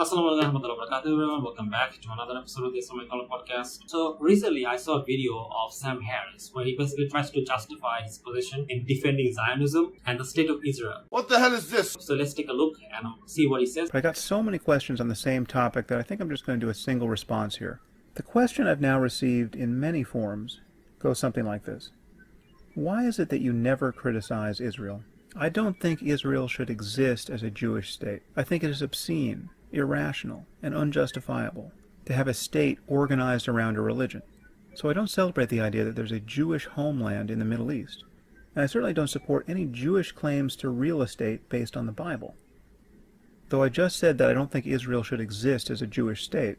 Assalamualaikum warahmatullahi wabarakatuh, everyone. Welcome back to another episode of the Islamic podcast. So recently I saw a video of Sam Harris where he basically tries to justify his position in defending Zionism and the state of Israel. What the hell is this? So let's take a look and see what he says. I got so many questions on the same topic that I think I'm just going to do a single response here. The question I've now received in many forms goes something like this. Why is it that you never criticize Israel? I don't think Israel should exist as a Jewish state. I think it is obscene, irrational, and unjustifiable to have a state organized around a religion. So I don't celebrate the idea that there's a Jewish homeland in the Middle East. And I certainly don't support any Jewish claims to real estate based on the Bible. Though I just said that I don't think Israel should exist as a Jewish state,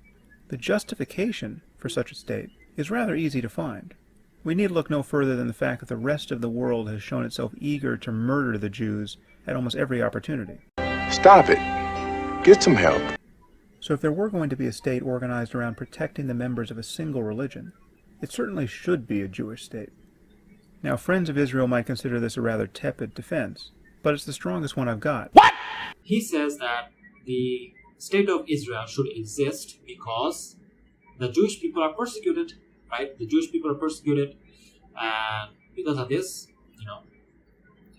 the justification for such a state is rather easy to find. We need look no further than the fact that the rest of the world has shown itself eager to murder the Jews at almost every opportunity. Stop it. Get some help. So if there were going to be a state organized around protecting the members of a single religion, it certainly should be a Jewish state. Now, friends of Israel might consider this a rather tepid defense, but it's the strongest one I've got. What? He says that the state of Israel should exist because the Jewish people are persecuted, right? The Jewish people are persecuted, and because of this,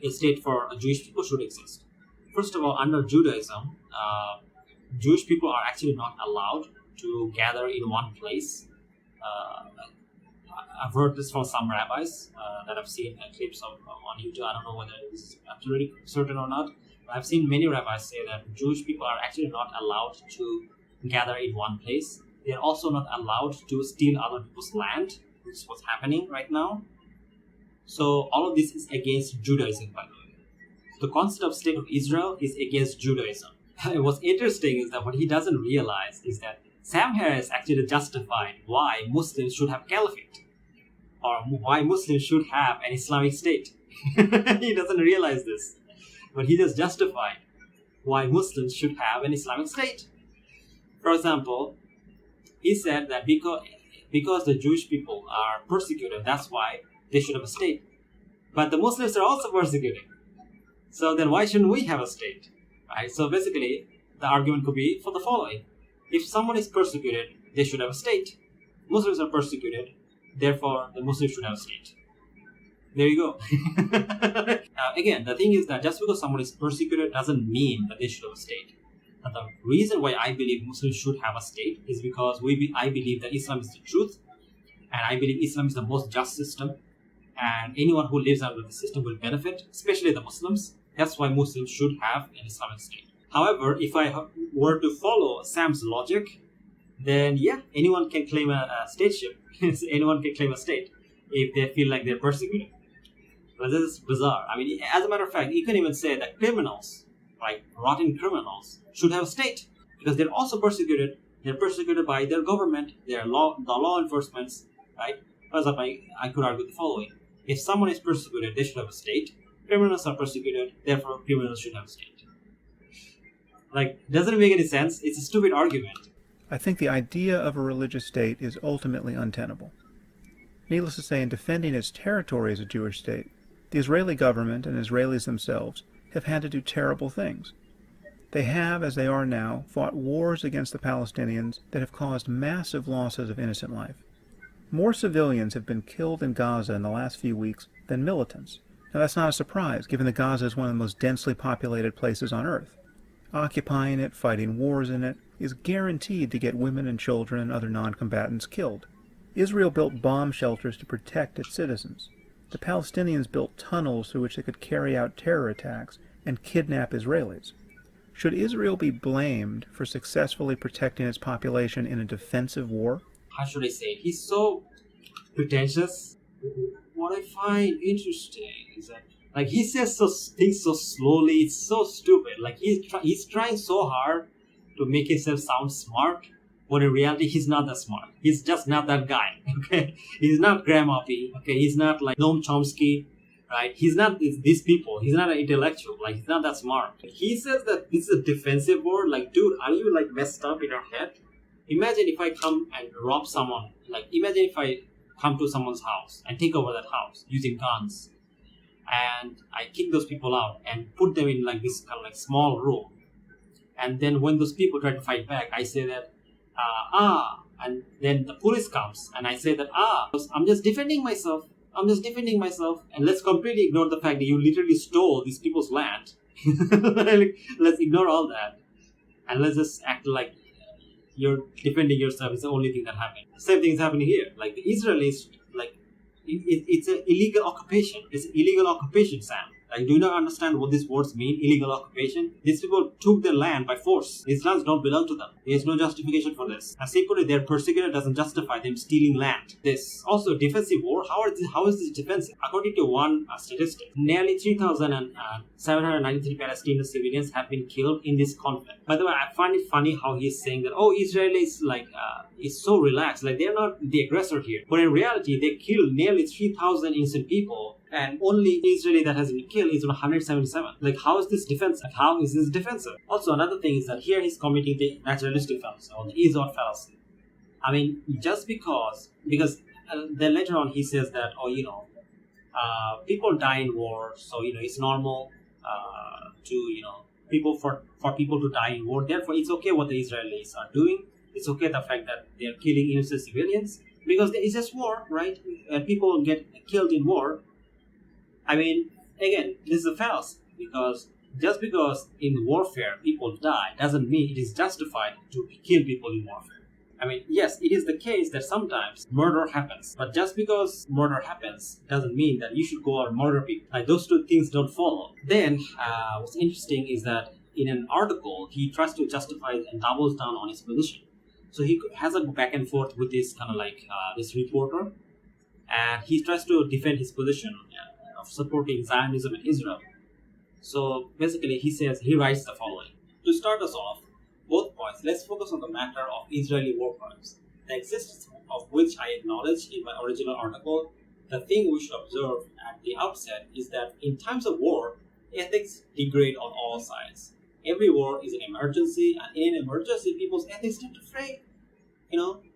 a state for the Jewish people should exist. First of all, under Judaism, Jewish people are actually not allowed to gather in one place. I've heard this from some rabbis that I've seen clips of on YouTube. I don't know whether it's absolutely certain or not. But I've seen many rabbis say that Jewish people are actually not allowed to gather in one place. They're also not allowed to steal other people's land, which is what's happening right now. So all of this is against Judaism, by the way. The concept of state of Israel is against Judaism. What's interesting is that what he doesn't realize is that Sam Harris actually justified why Muslims should have caliphate, or why Muslims should have an Islamic state. He doesn't realize this, but he just justified why Muslims should have an Islamic state. For example, he said that because the Jewish people are persecuted, that's why they should have a state. But the Muslims are also persecuted. So then why shouldn't we have a state? Right? So basically, the argument could be for the following. If someone is persecuted, they should have a state. Muslims are persecuted, therefore the Muslims should have a state. There you go. Now, again, the thing is that just because someone is persecuted doesn't mean that they should have a state. And the reason why I believe Muslims should have a state is because I believe that Islam is the truth, and I believe Islam is the most just system, and anyone who lives under the system will benefit, especially the Muslims. That's why Muslims should have an Islamic state. However, if I were to follow Sam's logic, then yeah, anyone can claim a stateship. Anyone can claim a state if they feel like they're persecuted. But this is bizarre. I mean, as a matter of fact, you can even say that criminals, like rotten criminals, should have a state because they're also persecuted. They're persecuted by their government, the law enforcement, right? For example, I could argue the following. If someone is persecuted, they should have a state. Criminals are persecuted, therefore criminals should have a state. Doesn't it make any sense? It's a stupid argument. I think the idea of a religious state is ultimately untenable. Needless to say, in defending its territory as a Jewish state, the Israeli government and Israelis themselves have had to do terrible things. They have, as they are now, fought wars against the Palestinians that have caused massive losses of innocent life. More civilians have been killed in Gaza in the last few weeks than militants. Now that's not a surprise, given that Gaza is one of the most densely populated places on Earth. Occupying it, fighting wars in it, is guaranteed to get women and children and other non-combatants killed. Israel built bomb shelters to protect its citizens. The Palestinians built tunnels through which they could carry out terror attacks and kidnap Israelis. Should Israel be blamed for successfully protecting its population in a defensive war? How should I say it? He's so pretentious. What I find interesting is that he says things so slowly. It's so stupid. He's trying so hard to make himself sound smart, but in reality he's not that smart. He's just not that guy. Okay, he's not Graham Uppy. Okay, he's not like Noam Chomsky. Right? He's not these people. He's not an intellectual. He's not that smart. He says that this is a defensive war. Dude, are you messed up in your head? Imagine if I come and rob someone. Imagine if I come to someone's house and take over that house using guns, and I kick those people out and put them in this kind of small room, And then when those people try to fight back, I say that, and then the police comes, and I say that, I'm just defending myself. And let's completely ignore the fact that you literally stole these people's land. Let's ignore all that. And let's just act like you're defending yourself is the only thing that happened. Same thing is happening here. Like the Israelis, like it's an illegal occupation. It's an illegal occupation, Sam. Like, do you not understand what these words mean? Illegal occupation. These people took their land by force. These lands don't belong to them. There is no justification for this. And simply, their persecutor doesn't justify them stealing land. This also defensive war. How is this defensive? According to one statistic, nearly 3,793 Palestinian civilians have been killed in this conflict. By the way, I find it funny how he's saying that Israel is is so relaxed, like they're not the aggressor here. But in reality, they killed nearly 3,000 innocent people. And only Israeli that has been killed is 177. Like, how is this defensive? Like, how is this defensive? Also, another thing is that here he's committing the naturalistic fallacy or the is-ought fallacy. I mean, just because then later on he says that, people die in war, so it's normal for people to die in war. Therefore, it's okay what the Israelis are doing. It's okay the fact that they are killing innocent civilians because it's just war, right? And people get killed in war. I mean, again, this is a fallacy because just because in warfare people die doesn't mean it is justified to kill people in warfare. I mean, yes, it is the case that sometimes murder happens, but just because murder happens doesn't mean that you should go out and murder people. Like, those two things don't follow. Then, what's interesting is that in an article, he tries to justify and doubles down on his position. So he has a back and forth with this kind of this reporter, and he tries to defend his position of supporting Zionism in Israel. So basically he writes the following. To start us off, both points, let's focus on the matter of Israeli war crimes, the existence of which I acknowledged in my original article. The thing we should observe at the outset is that in times of war, ethics degrade on all sides. Every war is an emergency, and in an emergency, people's ethics tend to fray.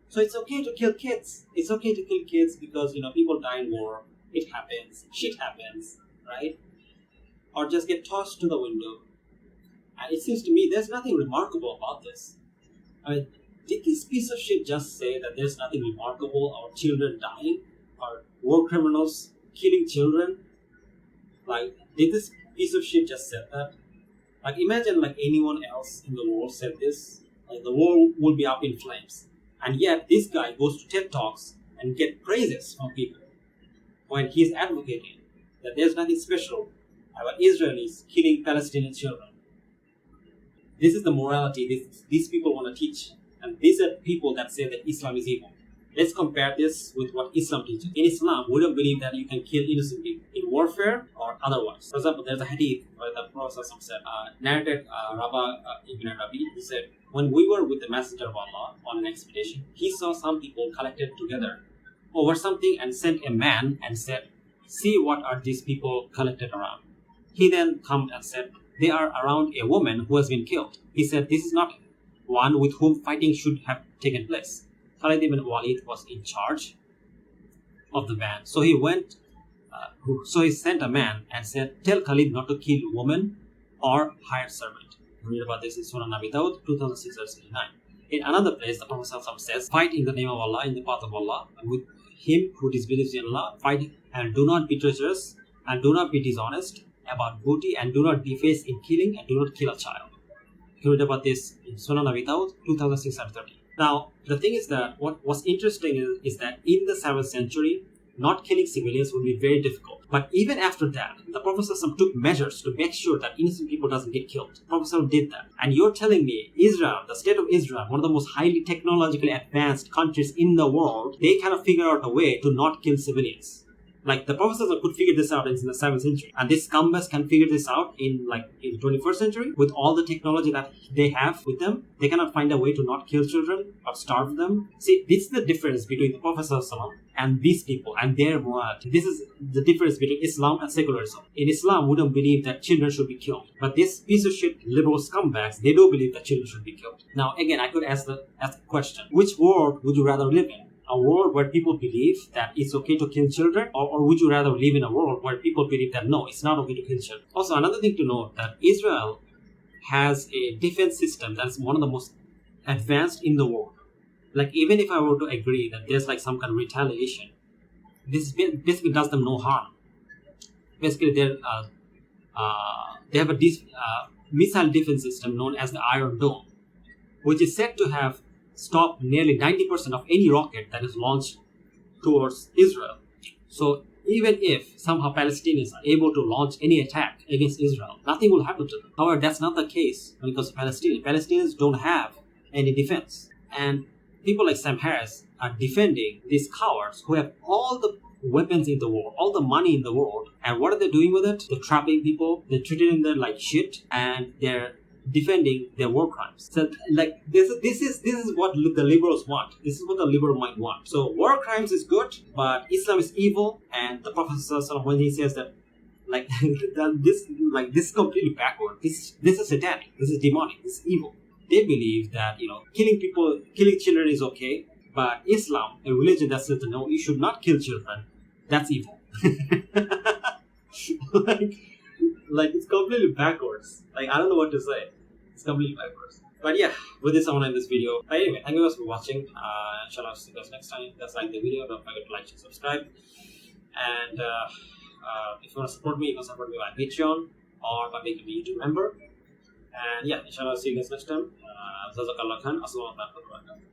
So it's okay to kill kids. It's okay to kill kids because, people die in war. It happens. Shit happens, right? Or just get tossed to the window. And it seems to me there's nothing remarkable about this. I mean, did this piece of shit just say that there's nothing remarkable about children dying? Or war criminals killing children? Like, did this piece of shit just say that? Like, imagine anyone else in the world said this. Like, the world would be up in flames. And yet, this guy goes to TED Talks and get praises from people when he's advocating that there's nothing special about Israelis killing Palestinian children. This is the morality these people want to teach. And these are people that say that Islam is evil. Let's compare this with what Islam teaches. In Islam, we don't believe that you can kill innocent people in warfare or otherwise. For example, there's a hadith where the Prophet said, narrated Rabbi Ibn Rabi, he said, when we were with the Messenger of Allah on an expedition, he saw some people collected together over something and sent a man and said, see what are these people collected around. He then come and said, they are around a woman who has been killed. He said, this is not one with whom fighting should have taken place. Khalid ibn Walid was in charge of the band. So he went, so he sent a man and said, tell Khalid not to kill woman or hired servant. Read about this in Surah Nabi Dawud 2669. In another place, the Prophet says, fight in the name of Allah, in the path of Allah, and with him who disbelieves in Allah, fight and do not be treacherous, and do not be dishonest about booty, and do not deface in killing, and do not kill a child. You can read about this in Surah Nabi Dawud 2630. Now, the thing is that what's interesting is that in the 7th century, not killing civilians would be very difficult. But even after that, the Prophet took measures to make sure that innocent people doesn't get killed. The Prophet did that. And you're telling me Israel, the state of Israel, one of the most highly technologically advanced countries in the world, they kind of figure out a way to not kill civilians. Like, the Prophet could figure this out in the 7th century. And these scumbags can figure this out in the 21st century with all the technology that they have with them. They cannot find a way to not kill children or starve them. See, this is the difference between the Prophet and these people and their morality. This is the difference between Islam and secularism. In Islam, we don't believe that children should be killed. But this piece of shit liberal scumbags, they do believe that children should be killed. Now, again, I could ask the question, which world would you rather live in? A world where people believe that it's okay to kill children, or would you rather live in a world where people believe that no, it's not okay to kill children? Also, another thing to note that Israel has a defense system that's one of the most advanced in the world. Like, even if I were to agree that there's like some kind of retaliation, this basically does them no harm. Basically, they have a missile defense system known as the Iron Dome, which is said to have stopped nearly 90% of any rocket that is launched towards Israel. So even if somehow Palestinians are able to launch any attack against Israel, nothing will happen to them. However, that's not the case when it comes to Palestinians. Palestinians don't have any defense. And people like Sam Harris are defending these cowards who have all the weapons in the world, all the money in the world. And what are they doing with it? They're trapping people, they're treating them like shit, and they're defending their war crimes. So, like, this is what the liberals want. This is what the liberal mind want. So war crimes is good, but Islam is evil. And the Prophet ﷺ, when he says that, like, this is completely backward. This is satanic. This is demonic. This is evil. They believe that, killing children is okay, but Islam, a religion that says no, you should not kill children, that's evil. Like, it's completely backwards. Like, I don't know what to say. It's completely backwards. But yeah, with this I want to end this video. But anyway, thank you guys for watching. Inshallah, see you guys next time. If you guys like the video, don't forget to like and subscribe. And if you want to support me, you can support me by Patreon or by making me a YouTube member. And yeah, inshallah, see you guys next time. Jazakallah khan. Assalamu alaikum.